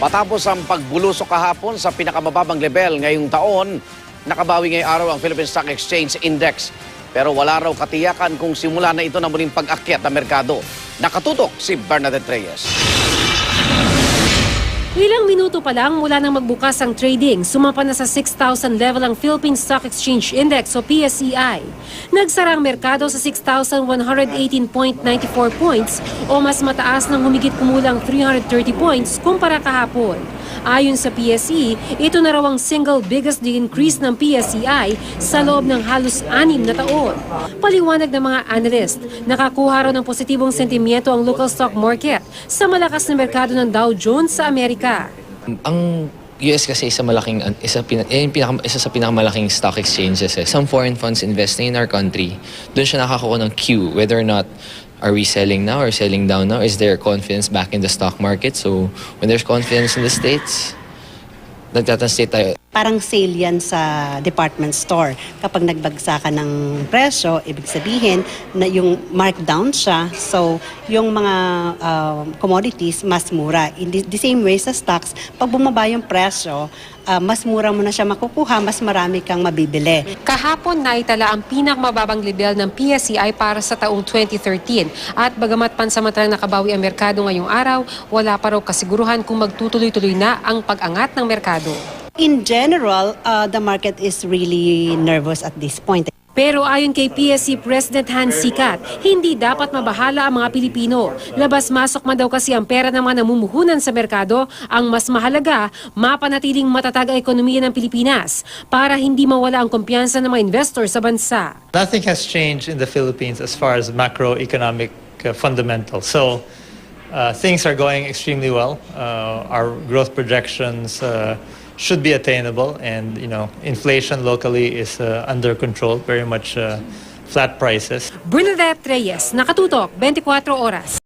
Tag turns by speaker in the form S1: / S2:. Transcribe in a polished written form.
S1: Matapos ang pagbulusok kahapon sa pinakamababang level ngayong taon, nakabawi ngayong araw ang Philippine Stock Exchange Index. Pero wala raw katiyakan kung simula na ito na muling pag-akyat ng merkado. Nakatutok si Bernadette Reyes.
S2: Ilang minuto pa lang mula nang magbukas ang trading, sumapa na sa 6,000 level ang Philippine Stock Exchange Index o PSEI. Nagsara ang merkado sa 6,118.94 points o mas mataas ng humigit kumulang 330 points kumpara kahapon. Ayon sa PSE, ito na raw ang single biggest increase ng PSEI sa loob ng halos 6 na taon. Paliwanag ng mga analyst, nakakuha raw ng positibong sentimiento ang local stock market sa malakas na merkado ng Dow Jones sa Amerika.
S3: Ang US kasi isa sa pinakamalaking stock exchanges. Some foreign funds investing in our country, doon siya nakakuha ng cue whether or not are we selling now or selling down now? Is there confidence back in the stock market? So when there's confidence in the States, nagtatanslate tayo.
S4: Parang sale yan sa department store. Kapag nagbagsa ka ng presyo, ibig sabihin na yung markdown siya. So, yung mga commodities, mas mura. In the same way sa stocks, pag bumaba yung presyo, mas mura mo na siya makukuha, mas marami kang mabibili.
S2: Kahapon naitala ang pinakamababang level ng PSEI para sa taong 2013 at bagamat pansamantalang nakabawi ang merkado ngayong araw, wala pa raw kasiguruhan kung magtutuloy-tuloy na ang pag-angat ng merkado.
S4: In general, the market is really nervous at this point.
S2: Pero ayon kay PSE President Hans Sikat, hindi dapat mabahala ang mga Pilipino. Labas-masok man daw kasi ang pera ng mga namumuhunan sa merkado. Ang mas mahalaga, mapanatiling matatag ang ekonomiya ng Pilipinas para hindi mawala ang kumpiyansa ng mga investor sa bansa.
S5: Nothing has changed in the Philippines as far as macroeconomic fundamentals. So things are going extremely well. Our growth projections should be attainable, and inflation locally is under control, very much flat prices.
S2: Bernadette Reyes, Nakatutok, 24 Oras.